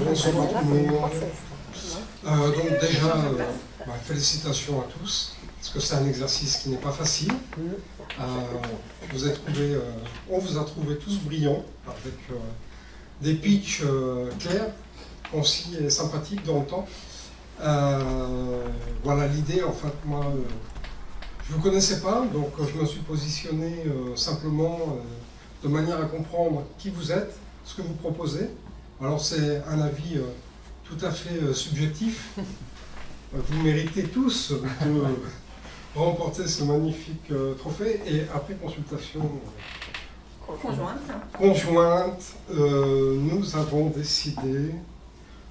Bonsoir tout le monde. Donc déjà, félicitations à tous, parce que c'est un exercice qui n'est pas facile. On vous a trouvé tous brillants, avec des pitchs clairs, concis et sympathiques dans le temps. Voilà l'idée, en fait, moi, je ne vous connaissais pas, donc je me suis positionné simplement de manière à comprendre qui vous êtes, ce que vous proposez. Alors c'est un avis tout à fait subjectif. Vous méritez tous de remporter ce magnifique trophée et après consultation conjointe, nous avons décidé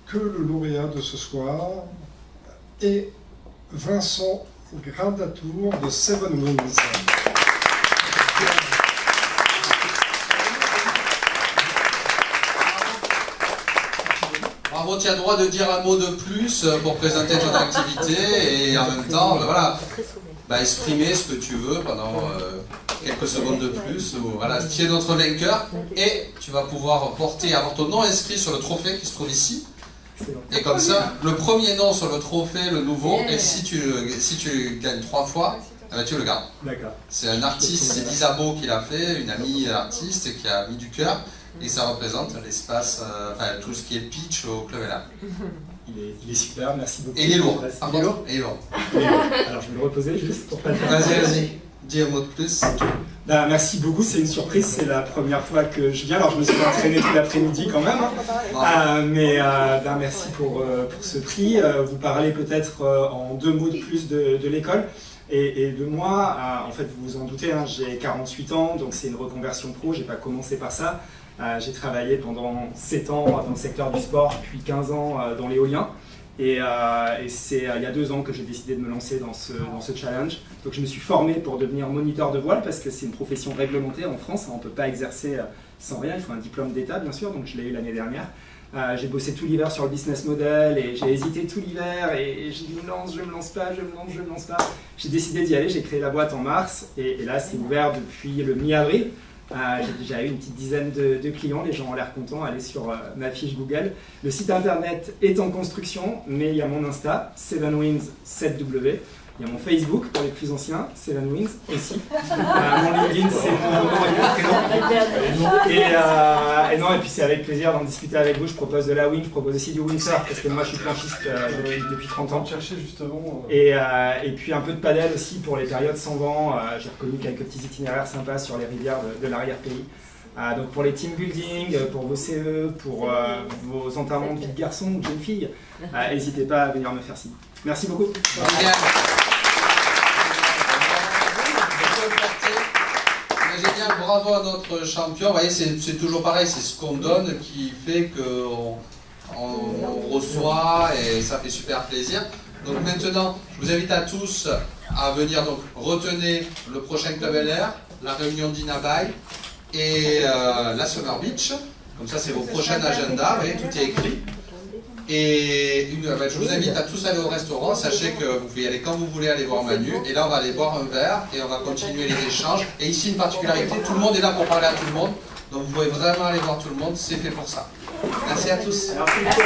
que le lauréat de ce soir est Vincent Gradatour de Seven Wings. Bravo, tu as le droit de dire un mot de plus pour présenter ton activité et en même temps, exprimer ce que tu veux pendant quelques secondes de plus. Voilà, tu es notre vainqueur et tu vas pouvoir avoir ton nom inscrit sur le trophée qui se trouve ici. Et comme ça, le premier nom sur le trophée, le nouveau, et si tu gagnes 3 fois, tu le gardes. D'accord. C'est un artiste, c'est Isabeau qui l'a fait, une amie artiste qui a mis du cœur. Et ça représente l'espace, tout ce qui est pitch au Club Ella. Il est super, merci beaucoup. Et il est lourd. Il est lourd. Il est lourd. Alors je vais le reposer juste pour pas le faire. Vas-y. Dis un mot de plus. Merci beaucoup, c'est une surprise, c'est la première fois que je viens. Alors je me suis entraîné tout l'après-midi quand même. Merci pour ce prix. Vous parlez peut-être en 2 mots de plus de l'école. Et de moi, en fait, vous vous en doutez, j'ai 48 ans, donc c'est une reconversion pro, j'ai pas commencé par ça. J'ai travaillé pendant 7 ans dans le secteur du sport, puis 15 ans dans l'éolien. Et c'est il y a 2 ans que j'ai décidé de me lancer dans ce challenge. Donc je me suis formé pour devenir moniteur de voile, parce que c'est une profession réglementée en France, on ne peut pas exercer sans rien, il faut un diplôme d'État bien sûr, donc je l'ai eu l'année dernière. J'ai bossé tout l'hiver sur le business model et j'ai hésité tout l'hiver et je me lance, je me lance pas. J'ai décidé d'y aller, j'ai créé la boîte en mars et là c'est ouvert depuis le mi-avril. J'ai déjà eu une petite dizaine de clients, les gens ont l'air contents, allez sur ma fiche Google. Le site internet est en construction, mais il y a mon Insta, 7wings7w. Il y a mon Facebook pour les plus anciens, Seven Wings aussi. Mon LinkedIn, c'est mon nom et mon prénom. Et puis c'est avec plaisir d'en discuter avec vous. Je propose de la wing, je propose aussi du windsurf parce que moi je suis planchiste depuis 30 ans. Et puis un peu de paddle aussi pour les périodes sans vent. J'ai reconnu quelques petits itinéraires sympas sur les rivières de l'arrière-pays. Donc pour les team building, pour vos CE, pour vos enterrements de vie de garçon ou de jeune fille, n'hésitez pas à venir me faire signe. Merci beaucoup. Génial, bravo à notre champion. Vous voyez, c'est toujours pareil, c'est ce qu'on donne qui fait qu'on reçoit et ça fait super plaisir. Donc maintenant, je vous invite à tous à venir, donc retenez le prochain Club LR, la réunion d'Inabaye et la Summer Beach. Comme ça, c'est vos prochains agendas, vous voyez, tout est écrit. Et je vous invite à tous aller au restaurant, sachez que vous pouvez y aller quand vous voulez aller voir Manu, et là on va aller boire un verre et on va continuer les échanges. Et ici une particularité, tout le monde est là pour parler à tout le monde, donc vous pouvez vraiment aller voir tout le monde, c'est fait pour ça. Merci à tous. Merci.